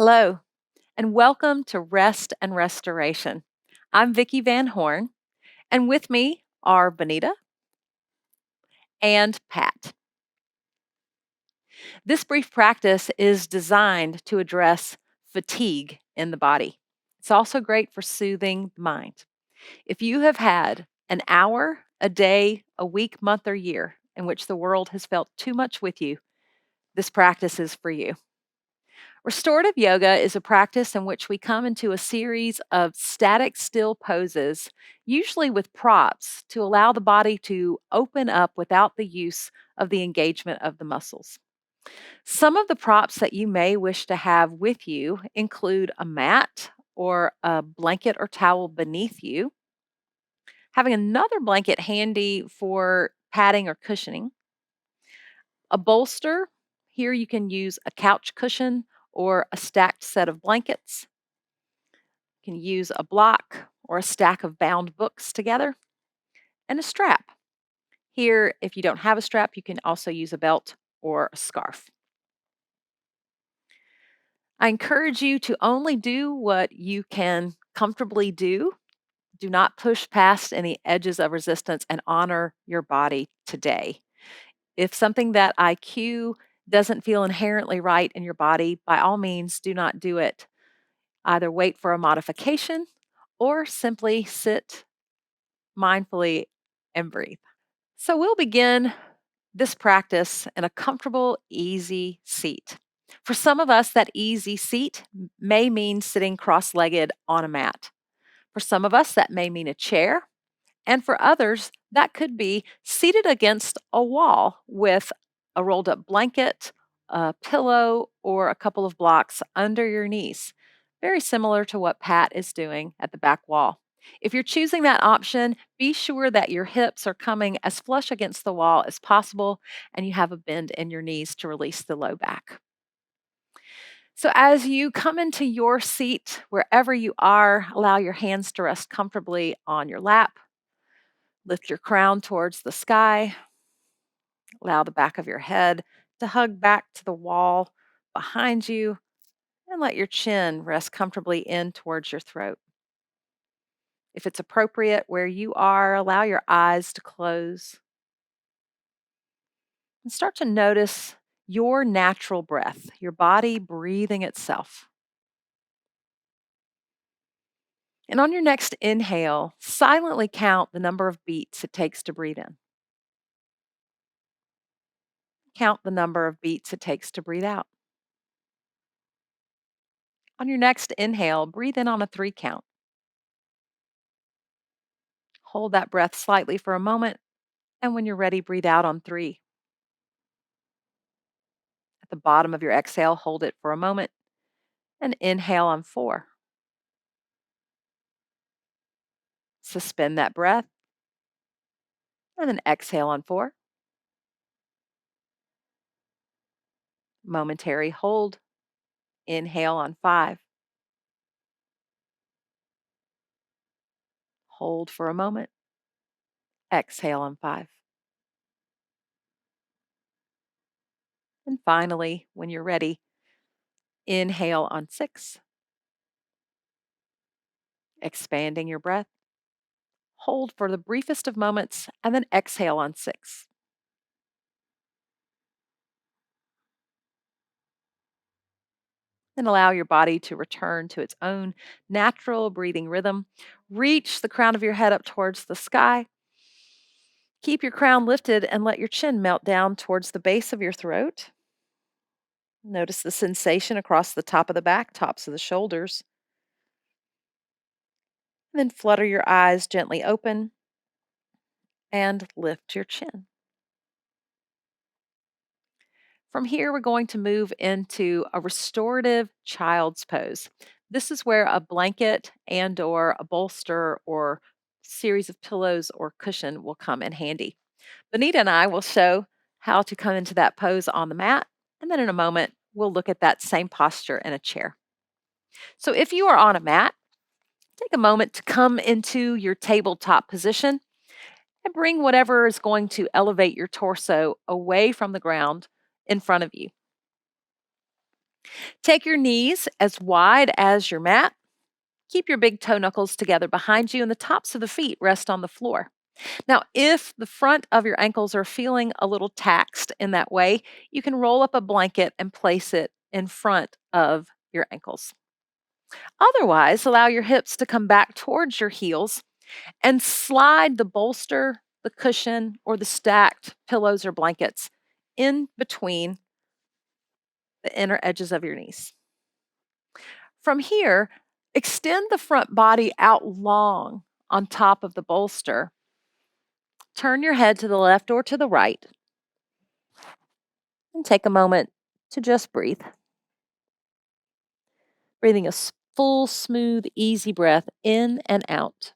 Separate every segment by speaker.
Speaker 1: Hello, and welcome to Rest and Restoration. I'm Vicki Van Horn, and with me are Bonita and Pat. This brief practice is designed to address fatigue in the body. It's also great for soothing the mind. If you have had an hour, a day, a week, month, or year in which the world has felt too much with you, this practice is for you. Restorative yoga is a practice in which we come into a series of static, still poses, usually with props, to allow the body to open up without the use of the engagement of the muscles. Some of the props that you may wish to have with you include a mat or a blanket or towel beneath you, having another blanket handy for padding or cushioning, a bolster. Here you can use a couch cushion or a stacked set of blankets. You can use a block or a stack of bound books together, and a strap. Here, if you don't have a strap, you can also use a belt or a scarf. I encourage you to only do what you can comfortably do. Do not push past any edges of resistance and honor your body today. If something that I cue doesn't feel inherently right in your body, by all means, do not do it. Either wait for a modification or simply sit mindfully and breathe. So we'll begin this practice in a comfortable, easy seat. For some of us, that easy seat may mean sitting cross legged on a mat. For some of us, that may mean a chair. And for others, that could be seated against a wall with a rolled up blanket, a pillow, or a couple of blocks under your knees. Very similar to what Pat is doing at the back wall. If you're choosing that option, be sure that your hips are coming as flush against the wall as possible and you have a bend in your knees to release the low back. So, as you come into your seat, wherever you are, allow your hands to rest comfortably on your lap. Lift your crown towards the sky. Allow the back of your head to hug back to the wall behind you and let your chin rest comfortably in towards your throat. If it's appropriate where you are, allow your eyes to close and start to notice your natural breath, your body breathing itself. And on your next inhale, silently count the number of beats it takes to breathe in. Count the number of beats it takes to breathe out. On your next inhale, breathe in on a 3 count. Hold that breath slightly for a moment, and when you're ready, breathe out on 3. At the bottom of your exhale, hold it for a moment and inhale on 4. Suspend that breath and then exhale on 4. Momentary hold. Inhale on 5. Hold for a moment. Exhale on 5. And finally, when you're ready, inhale on 6. Expanding your breath. Hold for the briefest of moments and then exhale on 6. Then allow your body to return to its own natural breathing rhythm. Reach the crown of your head up towards the sky. Keep your crown lifted and let your chin melt down towards the base of your throat. Notice the sensation across the top of the back, tops of the shoulders. And then flutter your eyes gently open and lift your chin. From here, we're going to move into a restorative child's pose. This is where a blanket and or a bolster or series of pillows or cushion will come in handy. Bonita and I will show how to come into that pose on the mat, and then in a moment, we'll look at that same posture in a chair. So if you are on a mat, take a moment to come into your tabletop position and bring whatever is going to elevate your torso away from the ground in front of you. Take your knees as wide as your mat. Keep your big toe knuckles together behind you, and the tops of the feet rest on the floor. Now, if the front of your ankles are feeling a little taxed in that way, you can roll up a blanket and place it in front of your ankles. Otherwise, allow your hips to come back towards your heels and slide the bolster, the cushion, or the stacked pillows or blankets in between the inner edges of your knees. From here, extend the front body out long on top of the bolster. Turn your head to the left or to the right and take a moment to just breathe. Breathing a full, smooth, easy breath in and out.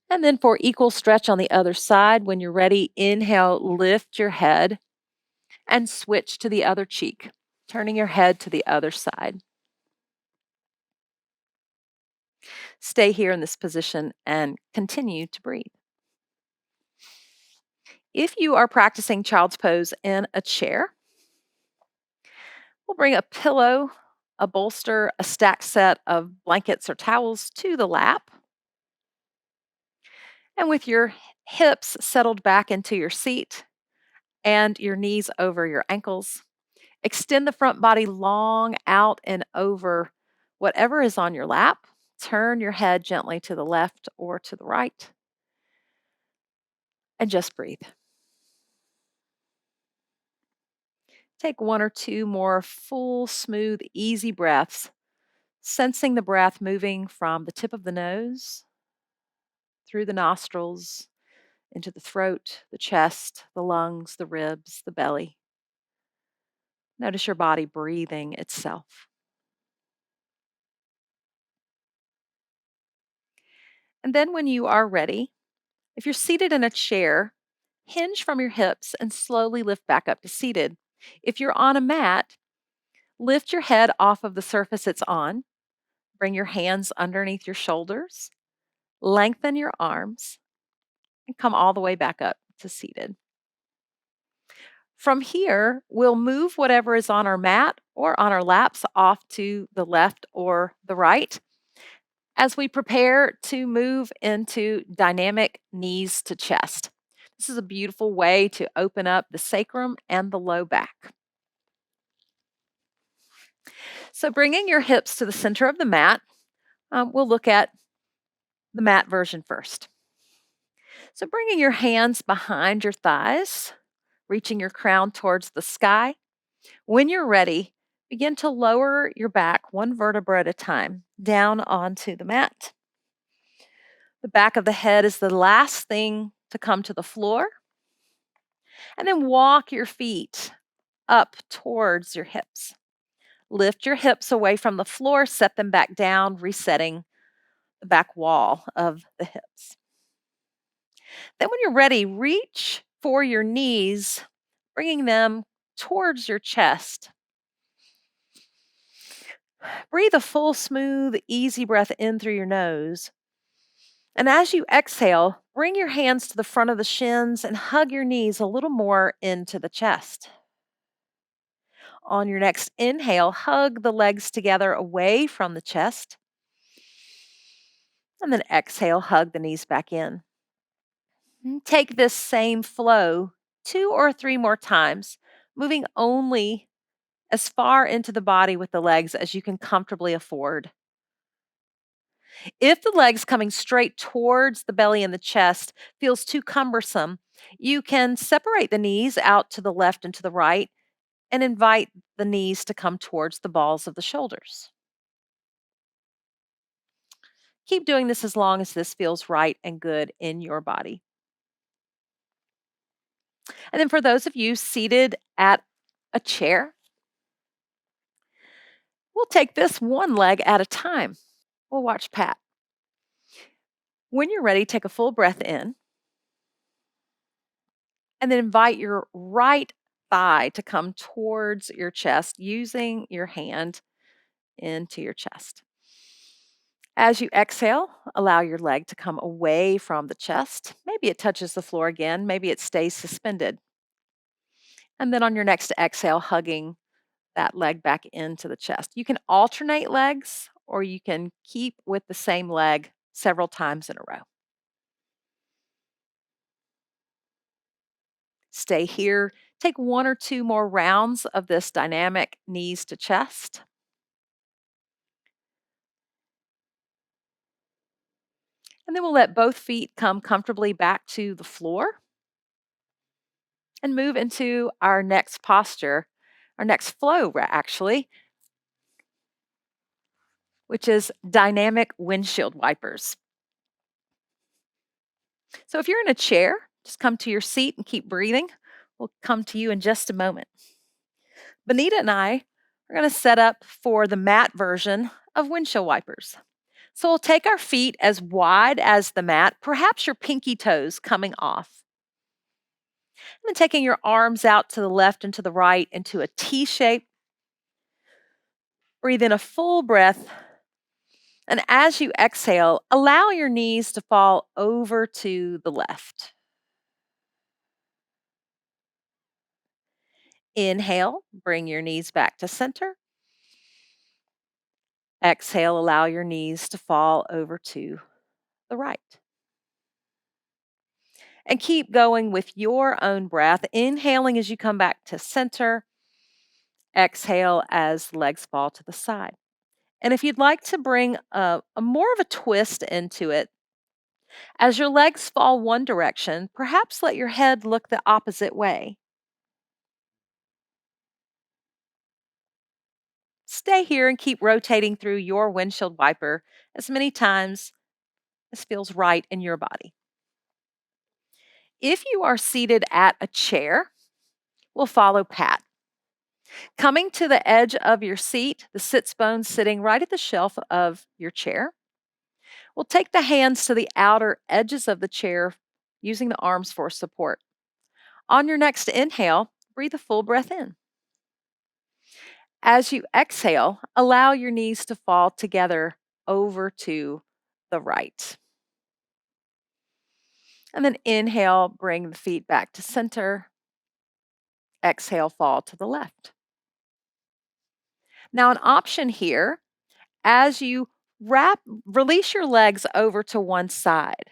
Speaker 1: And then for equal stretch on the other side, when you're ready, inhale, lift your head and switch to the other cheek, turning your head to the other side. Stay here in this position and continue to breathe. If you are practicing child's pose in a chair, we'll bring a pillow, a bolster, a stacked set of blankets or towels to the lap. And with your hips settled back into your seat and your knees over your ankles, extend the front body long out and over whatever is on your lap. Turn your head gently to the left or to the right and just breathe. Take one or two more full, smooth, easy breaths, sensing the breath moving from the tip of the nose through the nostrils into the throat, the chest, the lungs, the ribs, the belly. Notice your body breathing itself. And then, when you are ready, if you're seated in a chair, hinge from your hips and slowly lift back up to seated. If you're on a mat, lift your head off of the surface it's on. Bring your hands underneath your shoulders. Lengthen your arms and come all the way back up to seated. From here, we'll move whatever is on our mat or on our laps off to the left or the right as we prepare to move into dynamic knees to chest. This is a beautiful way to open up the sacrum and the low back. So, bringing your hips to the center of the mat, we'll look at the mat version first. So, bringing your hands behind your thighs, reaching your crown towards the sky. When you're ready, begin to lower your back one vertebra at a time down onto the mat. The back of the head is the last thing to come to the floor. And then walk your feet up towards your hips. Lift your hips away from the floor, set them back down, resetting the back wall of the hips. Then, when you're ready, reach for your knees, bringing them towards your chest. Breathe a full, smooth, easy breath in through your nose. And as you exhale, bring your hands to the front of the shins and hug your knees a little more into the chest. On your next inhale, hug the legs together away from the chest. And then exhale, hug the knees back in. And take this same flow 2 or 3 more times, moving only as far into the body with the legs as you can comfortably afford. If the legs coming straight towards the belly and the chest feels too cumbersome, you can separate the knees out to the left and to the right and invite the knees to come towards the balls of the shoulders. Keep doing this as long as this feels right and good in your body. And then for those of you seated at a chair, we'll take this one leg at a time. We'll watch Pat. When you're ready, take a full breath in and then invite your right thigh to come towards your chest using your hand into your chest. As you exhale, allow your leg to come away from the chest. Maybe it touches the floor again, maybe it stays suspended. And then on your next exhale, hugging that leg back into the chest. You can alternate legs or you can keep with the same leg several times in a row. Stay here. Take one or two more rounds of this dynamic knees to chest. And then we'll let both feet come comfortably back to the floor and move into our next posture, our next flow, actually, which is dynamic windshield wipers. So if you're in a chair, just come to your seat and keep breathing. We'll come to you in just a moment. Bonita and I are going to set up for the mat version of windshield wipers. So we'll take our feet as wide as the mat, perhaps your pinky toes coming off. And then taking your arms out to the left and to the right into a T shape. Breathe in a full breath. And as you exhale, allow your knees to fall over to the left. Inhale, bring your knees back to center. Exhale, allow your knees to fall over to the right. And keep going with your own breath, inhaling as you come back to center. Exhale as legs fall to the side. And if you'd like to bring a more of a twist into it, as your legs fall one direction, perhaps let your head look the opposite way. Stay here and keep rotating through your windshield wiper as many times as feels right in your body. If you are seated at a chair, we'll follow Pat. Coming to the edge of your seat, the sits bone sitting right at the shelf of your chair. We'll take the hands to the outer edges of the chair using the arms for support. On your next inhale, breathe a full breath in. As you exhale, allow your knees to fall together over to the right. And then inhale, bring the feet back to center. Exhale, fall to the left. Now, an option here, as you release your legs over to one side.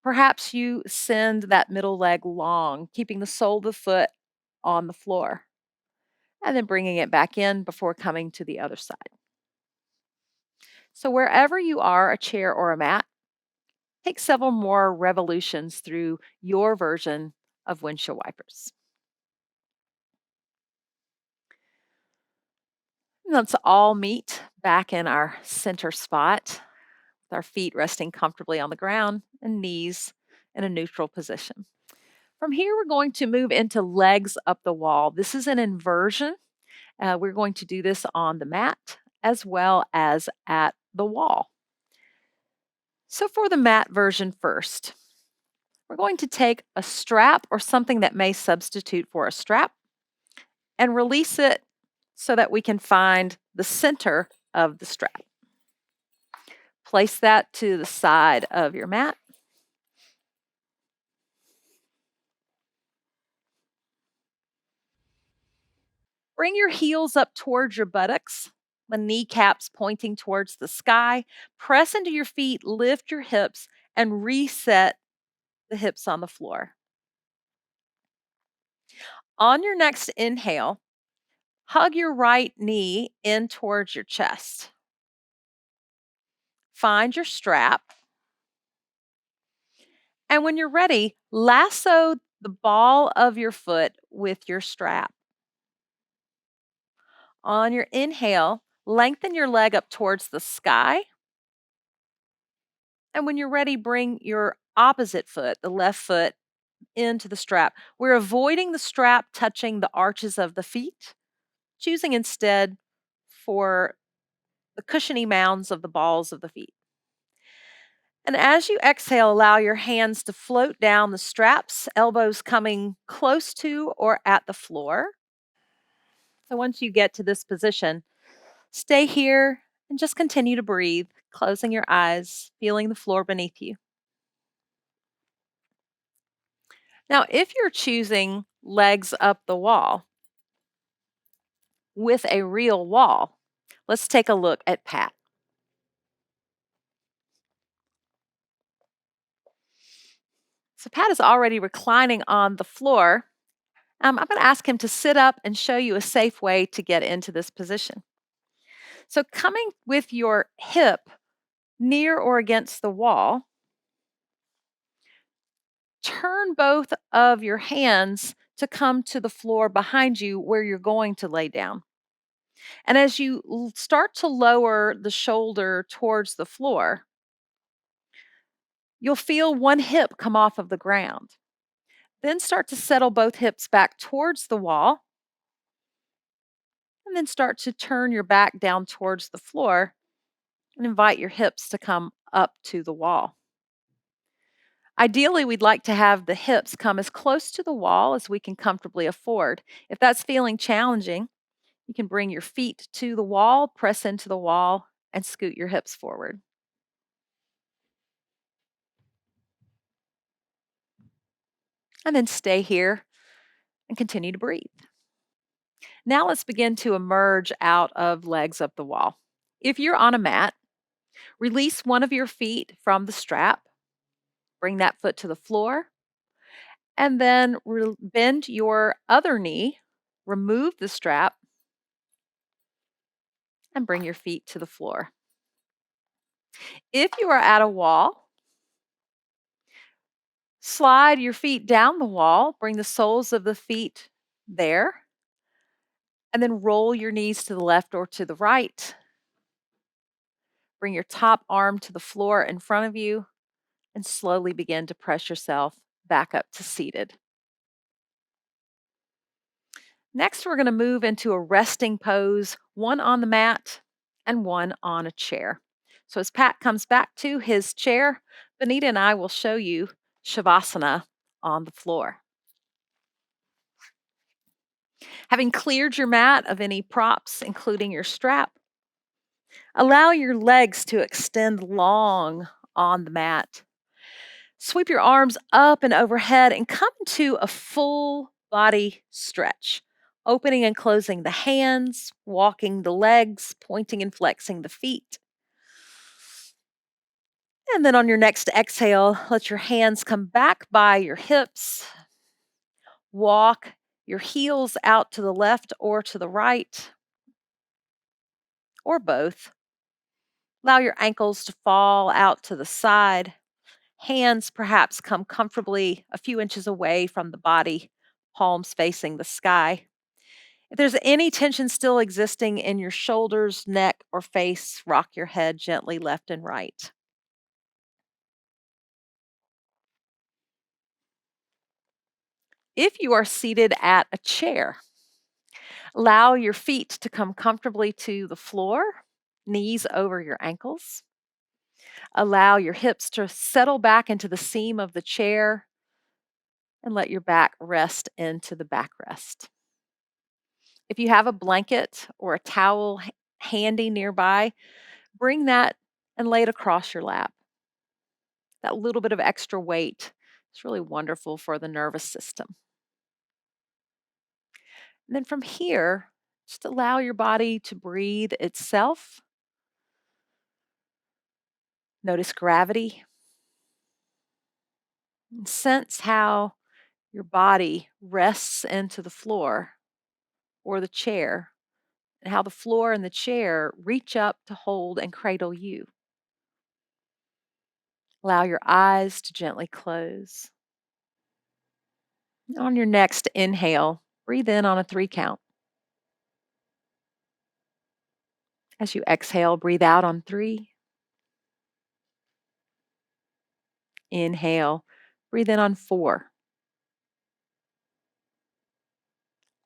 Speaker 1: Perhaps you send that middle leg long, keeping the sole of the foot on the floor, and then bringing it back in before coming to the other side. So, wherever you are, a chair or a mat, take several more revolutions through your version of windshield wipers. And let's all meet back in our center spot with our feet resting comfortably on the ground and knees in a neutral position. From here, we're going to move into legs up the wall. This is an inversion. We're going to do this on the mat as well as at the wall. So for the mat version first, we're going to take a strap or something that may substitute for a strap and release it so that we can find the center of the strap. Place that to the side of your mat. Bring your heels up towards your buttocks, the kneecaps pointing towards the sky. Press into your feet, lift your hips, and reset the hips on the floor. On your next inhale, hug your right knee in towards your chest. Find your strap. And when you're ready, lasso the ball of your foot with your strap. On your inhale, lengthen your leg up towards the sky. And when you're ready, bring your opposite foot, the left foot, into the strap. We're avoiding the strap touching the arches of the feet, choosing instead for the cushiony mounds of the balls of the feet. And as you exhale, allow your hands to float down the straps, elbows coming close to or at the floor. So once you get to this position, stay here and just continue to breathe, closing your eyes, feeling the floor beneath you. Now, if you're choosing legs up the wall with a real wall. Let's take a look at Pat. So Pat is already reclining on the floor. I'm going to ask him to sit up and show you a safe way to get into this position. So coming with your hip near or against the wall, turn both of your hands to come to the floor behind you where you're going to lay down. And as you start to lower the shoulder towards the floor, you'll feel one hip come off of the ground. Then start to settle both hips back towards the wall, and then start to turn your back down towards the floor and invite your hips to come up to the wall. Ideally, we'd like to have the hips come as close to the wall as we can comfortably afford. If that's feeling challenging, you can bring your feet to the wall, press into the wall, and scoot your hips forward. And then stay here and continue to breathe. Now let's begin to emerge out of legs up the wall. If you're on a mat, release one of your feet from the strap, bring that foot to the floor, and then bend your other knee, remove the strap, and bring your feet to the floor. If you are at a wall, slide your feet down the wall, bring the soles of the feet there, and then roll your knees to the left or to the right. Bring your top arm to the floor in front of you and slowly begin to press yourself back up to seated. Next, we're going to move into a resting pose, one on the mat and one on a chair. So as Pat comes back to his chair, Benita and I will show you Shavasana on the floor. Having cleared your mat of any props, including your strap, allow your legs to extend long on the mat. Sweep your arms up and overhead and come to a full body stretch, opening and closing the hands, walking the legs, pointing and flexing the feet. And then on your next exhale, let your hands come back by your hips. Walk your heels out to the left or to the right, or both. Allow your ankles to fall out to the side. Hands perhaps come comfortably a few inches away from the body, palms facing the sky. If there's any tension still existing in your shoulders, neck, or face, rock your head gently left and right. If you are seated at a chair, allow your feet to come comfortably to the floor, knees over your ankles. Allow your hips to settle back into the seam of the chair and let your back rest into the backrest. If you have a blanket or a towel handy nearby, bring that and lay it across your lap. That little bit of extra weight is really wonderful for the nervous system. And then from here, just allow your body to breathe itself. Notice gravity. And sense how your body rests into the floor or the chair, and how the floor and the chair reach up to hold and cradle you. Allow your eyes to gently close. On your next inhale, breathe in on a 3 count. As you exhale, breathe out on 3. Inhale, breathe in on 4.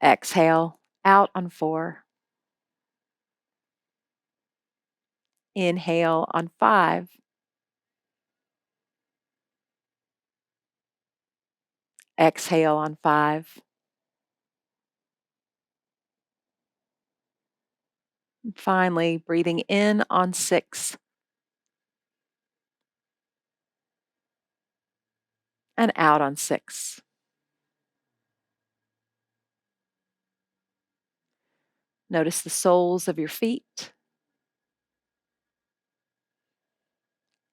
Speaker 1: Exhale, out on 4. Inhale on 5. Exhale on 5. And finally, breathing in on 6 and out on 6. Notice the soles of your feet.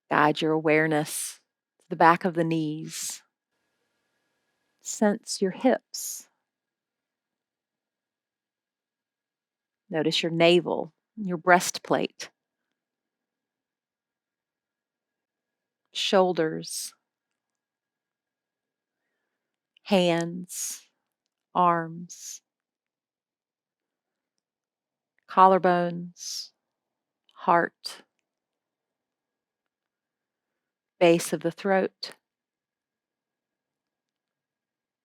Speaker 1: Guide your awareness to the back of the knees. Sense your hips. Notice your navel, your breastplate, shoulders, hands, arms, collarbones, heart, base of the throat,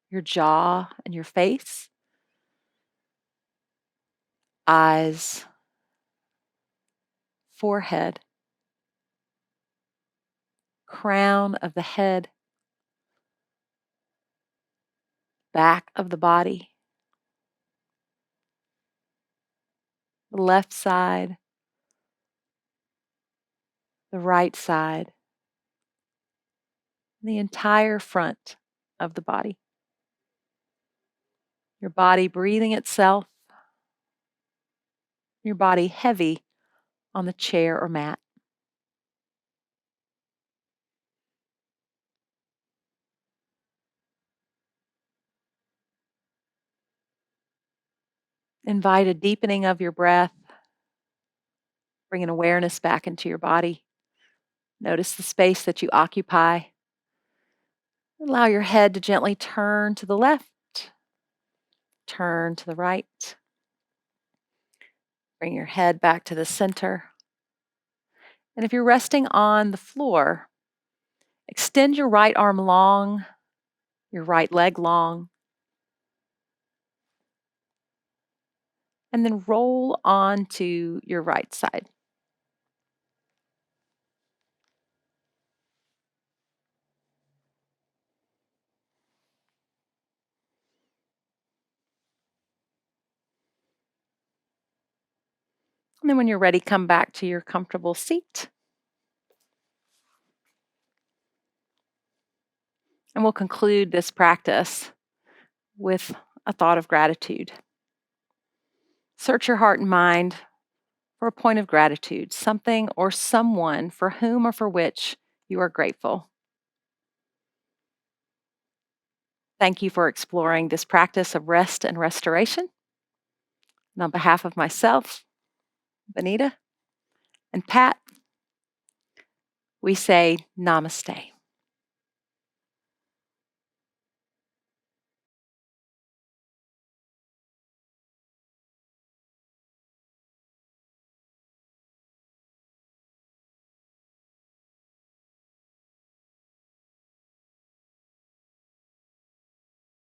Speaker 1: your jaw and your face, eyes, forehead, crown of the head, back of the body, the left side, the right side, the entire front of the body. Your body breathing itself, your body heavy on the chair or mat. Invite a deepening of your breath, bring an awareness back into your body. Notice the space that you occupy. Allow your head to gently turn to the left, turn to the right. Bring your head back to the center. And if you're resting on the floor, extend your right arm long, your right leg long, and then roll onto your right side. And then when you're ready, come back to your comfortable seat. And we'll conclude this practice with a thought of gratitude. Search your heart and mind for a point of gratitude, something or someone for whom or for which you are grateful. Thank you for exploring this practice of rest and restoration. And on behalf of myself, Benita, and Pat, we say namaste.